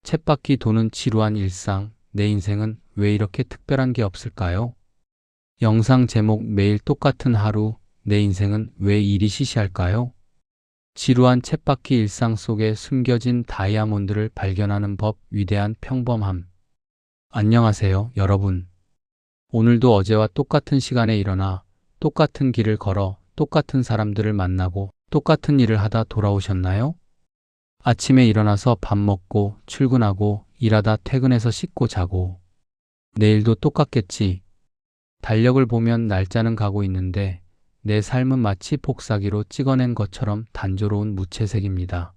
쳇바퀴 도는 지루한 일상, 내 인생은 왜 이렇게 특별한 게 없을까요? 영상 제목 매일 똑같은 하루, 내 인생은 왜 이리 시시할까요? 지루한 쳇바퀴 일상 속에 숨겨진 다이아몬드를 발견하는 법, 위대한 평범함. 안녕하세요, 여러분. 오늘도 어제와 똑같은 시간에 일어나, 똑같은 길을 걸어, 똑같은 사람들을 만나고, 똑같은 일을 하다 돌아오셨나요? 아침에 일어나서 밥 먹고, 출근하고, 일하다 퇴근해서 씻고 자고. 내일도 똑같겠지. 달력을 보면 날짜는 가고 있는데, 내 삶은 마치 복사기로 찍어낸 것처럼 단조로운 무채색입니다.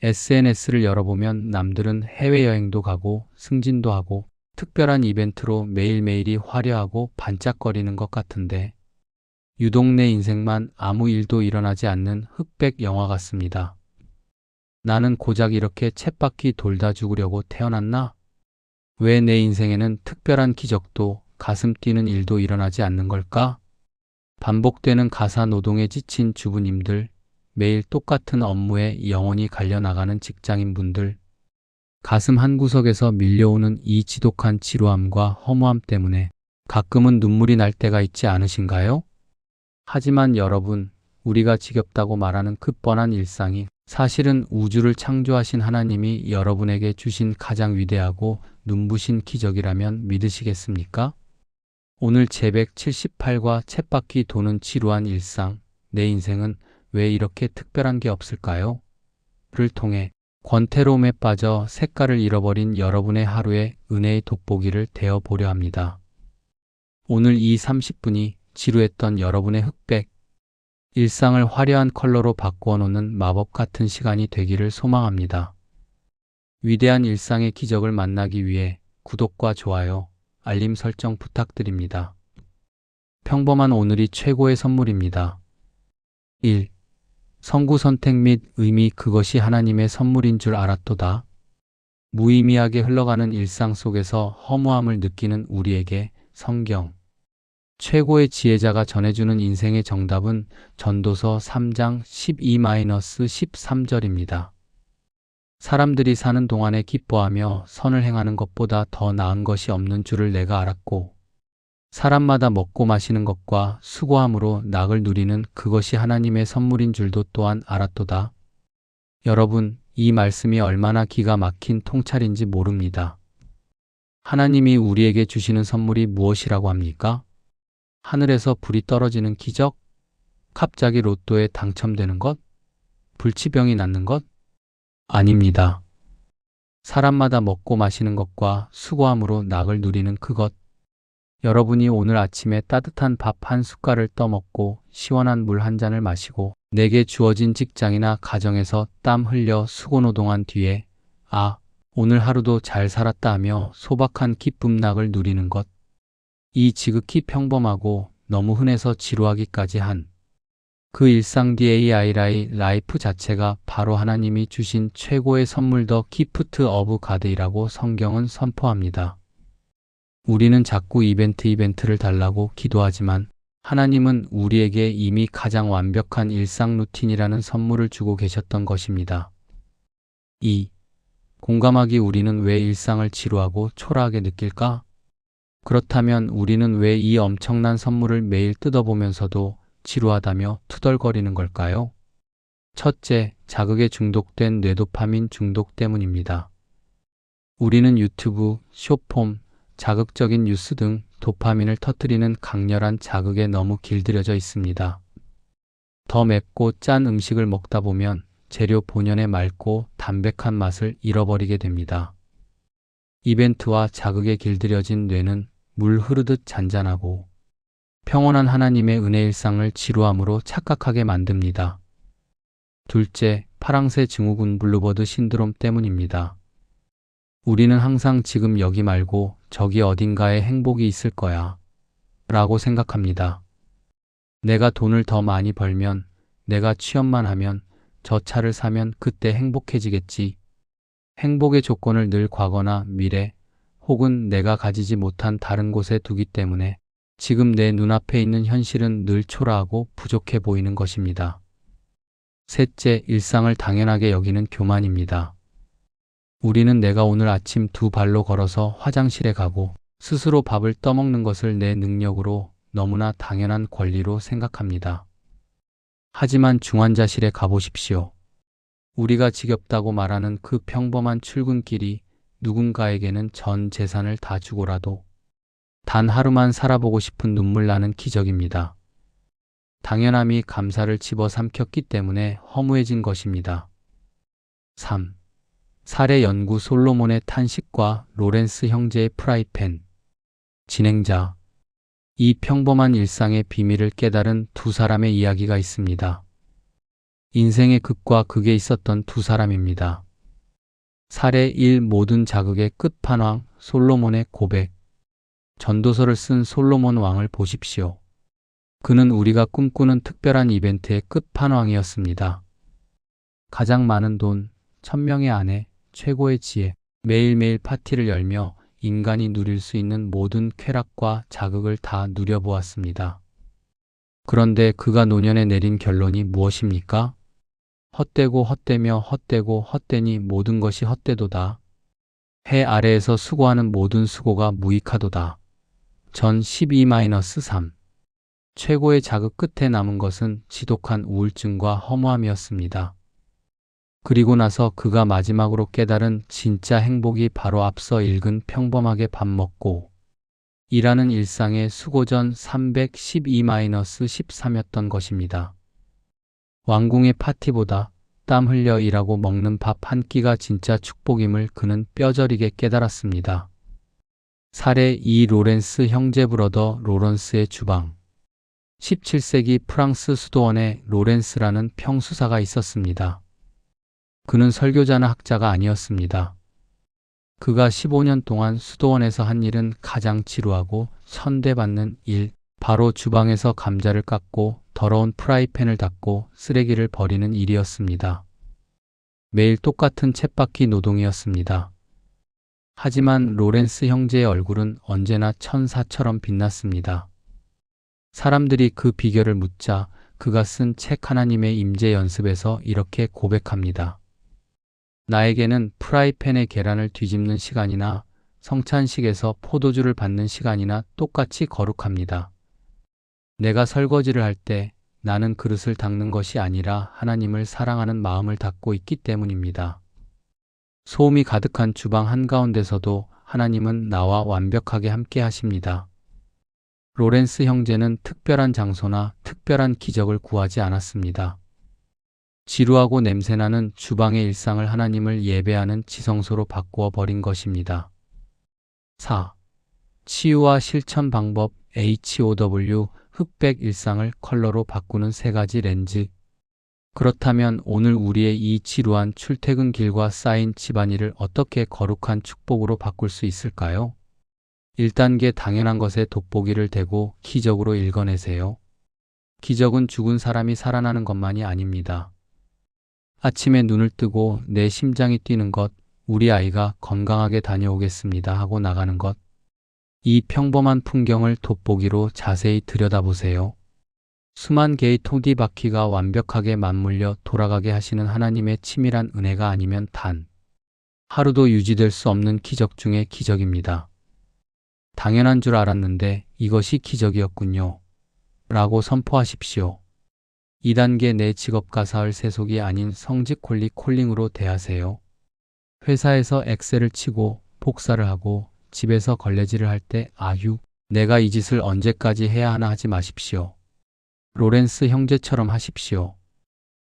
SNS를 열어보면 남들은 해외여행도 가고, 승진도 하고, 특별한 이벤트로 매일매일이 화려하고 반짝거리는 것 같은데, 유독 내 인생만 아무 일도 일어나지 않는 흑백 영화 같습니다. 나는 고작 이렇게 쳇바퀴 돌다 죽으려고 태어났나? 왜 내 인생에는 특별한 기적도 가슴 뛰는 일도 일어나지 않는 걸까? 반복되는 가사 노동에 지친 주부님들, 매일 똑같은 업무에 영원히 갈려나가는 직장인분들, 가슴 한구석에서 밀려오는 이 지독한 지루함과 허무함 때문에 가끔은 눈물이 날 때가 있지 않으신가요? 하지만 여러분, 우리가 지겹다고 말하는 그 뻔한 일상이 사실은 우주를 창조하신 하나님이 여러분에게 주신 가장 위대하고 눈부신 기적이라면 믿으시겠습니까? 오늘 제178과 쳇바퀴 도는 지루한 일상, 내 인생은 왜 이렇게 특별한 게 없을까요? 를 통해 권태로움에 빠져 색깔을 잃어버린 여러분의 하루에 은혜의 돋보기를 되어보려 합니다. 오늘 이 30분이 지루했던 여러분의 흑백, 일상을 화려한 컬러로 바꾸어 놓는 마법 같은 시간이 되기를 소망합니다. 위대한 일상의 기적을 만나기 위해 구독과 좋아요, 알림 설정 부탁드립니다. 평범한 오늘이 최고의 선물입니다. 1. 성구 선택 및 의미, 그것이 하나님의 선물인 줄 알았도다. 무의미하게 흘러가는 일상 속에서 허무함을 느끼는 우리에게 성경, 최고의 지혜자가 전해주는 인생의 정답은 전도서 3장 12-13절입니다. 사람들이 사는 동안에 기뻐하며 선을 행하는 것보다 더 나은 것이 없는 줄을 내가 알았고, 사람마다 먹고 마시는 것과 수고함으로 낙을 누리는 그것이 하나님의 선물인 줄도 또한 알았도다. 여러분, 이 말씀이 얼마나 기가 막힌 통찰인지 모릅니다. 하나님이 우리에게 주시는 선물이 무엇이라고 합니까? 하늘에서 불이 떨어지는 기적? 갑자기 로또에 당첨되는 것? 불치병이 낫는 것? 아닙니다. 사람마다 먹고 마시는 것과 수고함으로 낙을 누리는 그것. 여러분이 오늘 아침에 따뜻한 밥 한 숟갈을 떠먹고 시원한 물 한 잔을 마시고 내게 주어진 직장이나 가정에서 땀 흘려 수고노동한 뒤에 오늘 하루도 잘 살았다 하며 소박한 기쁨낙을 누리는 것. 이 지극히 평범하고 너무 흔해서 지루하기까지 한 그 일상 DAI 라이프 자체가 바로 하나님이 주신 최고의 선물, 더 기프트 오브 가드이라고 성경은 선포합니다. 우리는 자꾸 이벤트를 달라고 기도하지만 하나님은 우리에게 이미 가장 완벽한 일상 루틴이라는 선물을 주고 계셨던 것입니다. 2. 공감하기, 우리는 왜 일상을 지루하고 초라하게 느낄까? 그렇다면 우리는 왜 이 엄청난 선물을 매일 뜯어보면서도 지루하다며 투덜거리는 걸까요? 첫째, 자극에 중독된 뇌도파민 중독 때문입니다. 우리는 유튜브, 숏폼, 자극적인 뉴스 등 도파민을 터뜨리는 강렬한 자극에 너무 길들여져 있습니다. 더 맵고 짠 음식을 먹다 보면 재료 본연의 맑고 담백한 맛을 잃어버리게 됩니다. 이벤트와 자극에 길들여진 뇌는 물 흐르듯 잔잔하고 평온한 하나님의 은혜 일상을 지루함으로 착각하게 만듭니다. 둘째, 파랑새 증후군 블루버드 신드롬 때문입니다. 우리는 항상 지금 여기 말고 저기 어딘가에 행복이 있을 거야 라고 생각합니다. 내가 돈을 더 많이 벌면, 내가 취업만 하면, 저 차를 사면 그때 행복해지겠지. 행복의 조건을 늘 과거나 미래 혹은 내가 가지지 못한 다른 곳에 두기 때문에 지금 내 눈앞에 있는 현실은 늘 초라하고 부족해 보이는 것입니다. 셋째, 일상을 당연하게 여기는 교만입니다. 우리는 내가 오늘 아침 두 발로 걸어서 화장실에 가고 스스로 밥을 떠먹는 것을 내 능력으로 너무나 당연한 권리로 생각합니다. 하지만 중환자실에 가보십시오. 우리가 지겹다고 말하는 그 평범한 출근길이 누군가에게는 전 재산을 다 주고라도 단 하루만 살아보고 싶은 눈물 나는 기적입니다. 당연함이 감사를 집어삼켰기 때문에 허무해진 것입니다. 3. 사례 연구 솔로몬의 탄식과 로렌스 형제의 프라이팬. 진행자. 이 평범한 일상의 비밀을 깨달은 두 사람의 이야기가 있습니다. 인생의 극과 극에 있었던 두 사람입니다. 사례 1. 모든 자극의 끝판왕 솔로몬의 고백. 전도서를 쓴 솔로몬 왕을 보십시오. 그는 우리가 꿈꾸는 특별한 이벤트의 끝판왕이었습니다. 가장 많은 돈, 1000명의 아내, 최고의 지혜, 매일매일 파티를 열며 인간이 누릴 수 있는 모든 쾌락과 자극을 다 누려보았습니다. 그런데 그가 노년에 내린 결론이 무엇입니까? 헛되고 헛되며 헛되고 헛되니 모든 것이 헛되도다. 해 아래에서 수고하는 모든 수고가 무익하도다. 전 12-3. 최고의 자극 끝에 남은 것은 지독한 우울증과 허무함이었습니다. 그리고 나서 그가 마지막으로 깨달은 진짜 행복이 바로 앞서 읽은 평범하게 밥 먹고 일하는 일상의 수고전 312-13이었던 것입니다. 왕궁의 파티보다 땀 흘려 일하고 먹는 밥 한 끼가 진짜 축복임을 그는 뼈저리게 깨달았습니다. 사례 2. 로렌스 형제 브러더 로런스의 주방. 17세기 프랑스 수도원에 로렌스라는 평수사가 있었습니다. 그는 설교자나 학자가 아니었습니다. 그가 15년 동안 수도원에서 한 일은 가장 지루하고 천대받는 일, 바로 주방에서 감자를 깎고 더러운 프라이팬을 닦고 쓰레기를 버리는 일이었습니다. 매일 똑같은 쳇바퀴 노동이었습니다. 하지만 로렌스 형제의 얼굴은 언제나 천사처럼 빛났습니다. 사람들이 그 비결을 묻자 그가 쓴 책 하나님의 임재 연습에서 이렇게 고백합니다. 나에게는 프라이팬에 계란을 뒤집는 시간이나 성찬식에서 포도주를 받는 시간이나 똑같이 거룩합니다. 내가 설거지를 할 때 나는 그릇을 닦는 것이 아니라 하나님을 사랑하는 마음을 닦고 있기 때문입니다. 소음이 가득한 주방 한가운데서도 하나님은 나와 완벽하게 함께 하십니다. 로렌스 형제는 특별한 장소나 특별한 기적을 구하지 않았습니다. 지루하고 냄새나는 주방의 일상을 하나님을 예배하는 지성소로 바꾸어 버린 것입니다. 4. 치유와 실천 방법 HOW 흑백 일상을 컬러로 바꾸는 3가지 렌즈. 그렇다면 오늘 우리의 이 지루한 출퇴근길과 쌓인 집안일을 어떻게 거룩한 축복으로 바꿀 수 있을까요? 1단계 당연한 것에 돋보기를 대고 기적으로 읽어내세요. 기적은 죽은 사람이 살아나는 것만이 아닙니다. 아침에 눈을 뜨고 내 심장이 뛰는 것, 우리 아이가 건강하게 다녀오겠습니다 하고 나가는 것. 이 평범한 풍경을 돋보기로 자세히 들여다보세요. 수만 개의 토디바퀴가 완벽하게 맞물려 돌아가게 하시는 하나님의 치밀한 은혜가 아니면 단 하루도 유지될 수 없는 기적 중의 기적입니다. 당연한 줄 알았는데 이것이 기적이었군요. 라고 선포하십시오. 2단계 내 직업 가사을 세속이 아닌 성직 콜리 콜링으로 대하세요. 회사에서 엑셀을 치고 복사를 하고 집에서 걸레질을 할 때 아휴, 내가 이 짓을 언제까지 해야 하나 하지 마십시오. 로렌스 형제처럼 하십시오.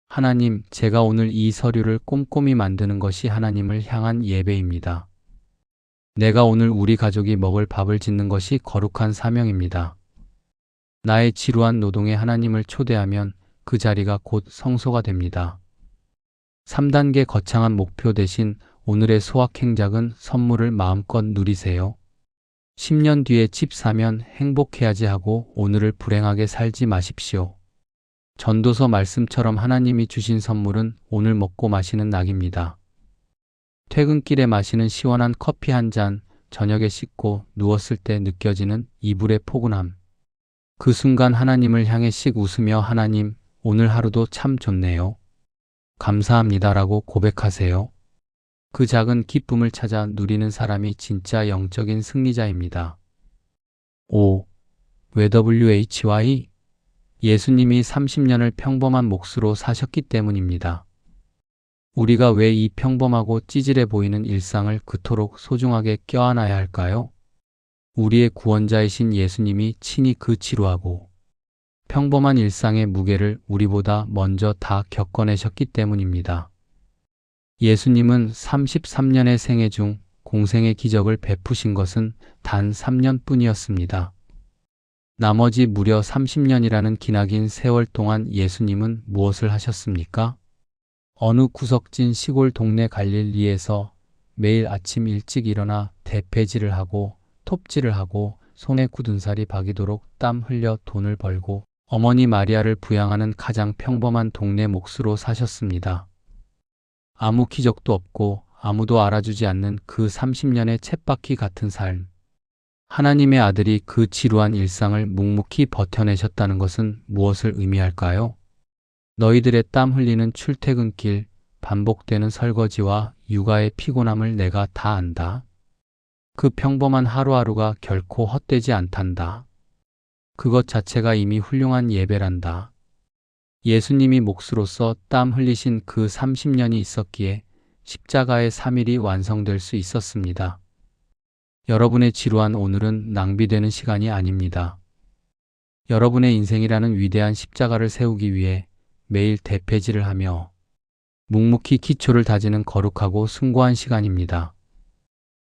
하나님, 제가 오늘 이 서류를 꼼꼼히 만드는 것이 하나님을 향한 예배입니다. 내가 오늘 우리 가족이 먹을 밥을 짓는 것이 거룩한 사명입니다. 나의 지루한 노동에 하나님을 초대하면 그 자리가 곧 성소가 됩니다. 3단계 거창한 목표 대신 오늘의 소확행작은 선물을 마음껏 누리세요. 10년 뒤에 집 사면 행복해야지 하고 오늘을 불행하게 살지 마십시오. 전도서 말씀처럼 하나님이 주신 선물은 오늘 먹고 마시는 낙입니다. 퇴근길에 마시는 시원한 커피 한 잔, 저녁에 씻고 누웠을 때 느껴지는 이불의 포근함. 그 순간 하나님을 향해 씩 웃으며 하나님, 오늘 하루도 참 좋네요. 감사합니다라고 고백하세요. 그 작은 기쁨을 찾아 누리는 사람이 진짜 영적인 승리자입니다. 5. 왜 WHY? 예수님이 30년을 평범한 몫으로 사셨기 때문입니다. 우리가 왜 이 평범하고 찌질해 보이는 일상을 그토록 소중하게 껴안아야 할까요? 우리의 구원자이신 예수님이 친히 그 지루하고 평범한 일상의 무게를 우리보다 먼저 다 겪어내셨기 때문입니다. 예수님은 33년의 생애 중 공생의 기적을 베푸신 것은 단 3년뿐이었습니다. 나머지 무려 30년이라는 기나긴 세월 동안 예수님은 무엇을 하셨습니까? 어느 구석진 시골 동네 갈릴리에서 매일 아침 일찍 일어나 대패질을 하고 톱질을 하고 손에 굳은 살이 박이도록 땀 흘려 돈을 벌고 어머니 마리아를 부양하는 가장 평범한 동네 몫으로 사셨습니다. 아무 기적도 없고 아무도 알아주지 않는 그 30년의 쳇바퀴 같은 삶. 하나님의 아들이 그 지루한 일상을 묵묵히 버텨내셨다는 것은 무엇을 의미할까요? 너희들의 땀 흘리는 출퇴근길, 반복되는 설거지와 육아의 피곤함을 내가 다 안다. 그 평범한 하루하루가 결코 헛되지 않단다. 그것 자체가 이미 훌륭한 예배란다. 예수님이 몫으로서 땀 흘리신 그 30년이 있었기에 십자가의 3일이 완성될 수 있었습니다. 여러분의 지루한 오늘은 낭비되는 시간이 아닙니다. 여러분의 인생이라는 위대한 십자가를 세우기 위해 매일 대패질을 하며 묵묵히 기초를 다지는 거룩하고 숭고한 시간입니다.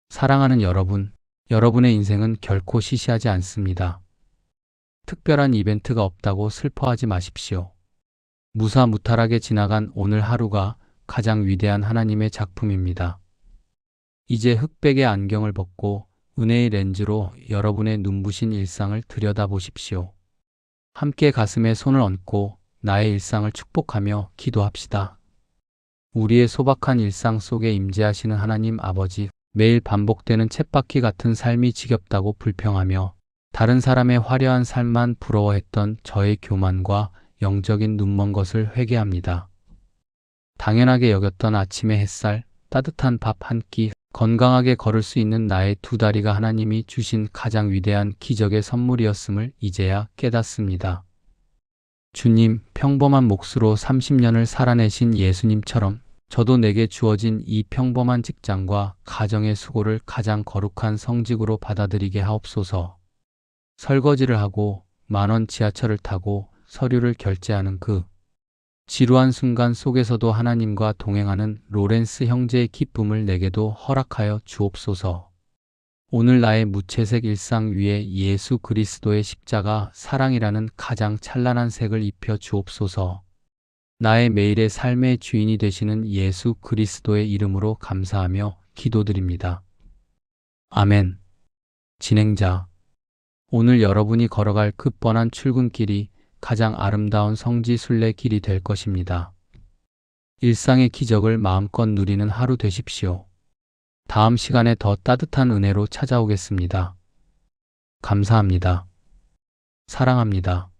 사랑하는 여러분, 여러분의 인생은 결코 시시하지 않습니다. 특별한 이벤트가 없다고 슬퍼하지 마십시오. 무사무탈하게 지나간 오늘 하루가 가장 위대한 하나님의 작품입니다. 이제 흑백의 안경을 벗고 은혜의 렌즈로 여러분의 눈부신 일상을 들여다보십시오. 함께 가슴에 손을 얹고 나의 일상을 축복하며 기도합시다. 우리의 소박한 일상 속에 임재하시는 하나님 아버지, 매일 반복되는 쳇바퀴 같은 삶이 지겹다고 불평하며 다른 사람의 화려한 삶만 부러워했던 저의 교만과 영적인 눈먼 것을 회개합니다. 당연하게 여겼던 아침의 햇살, 따뜻한 밥 한 끼, 건강하게 걸을 수 있는 나의 두 다리가 하나님이 주신 가장 위대한 기적의 선물이었음을 이제야 깨닫습니다. 주님, 평범한 몫으로 30년을 살아내신 예수님처럼 저도 내게 주어진 이 평범한 직장과 가정의 수고를 가장 거룩한 성직으로 받아들이게 하옵소서. 설거지를 하고 10,000원 지하철을 타고 서류를 결제하는 그 지루한 순간 속에서도 하나님과 동행하는 로렌스 형제의 기쁨을 내게도 허락하여 주옵소서. 오늘 나의 무채색 일상 위에 예수 그리스도의 십자가 사랑이라는 가장 찬란한 색을 입혀 주옵소서. 나의 매일의 삶의 주인이 되시는 예수 그리스도의 이름으로 감사하며 기도드립니다. 아멘. 진행자. 오늘 여러분이 걸어갈 그 뻔한 출근길이 가장 아름다운 성지 순례 길이 될 것입니다. 일상의 기적을 마음껏 누리는 하루 되십시오. 다음 시간에 더 따뜻한 은혜로 찾아오겠습니다. 감사합니다. 사랑합니다.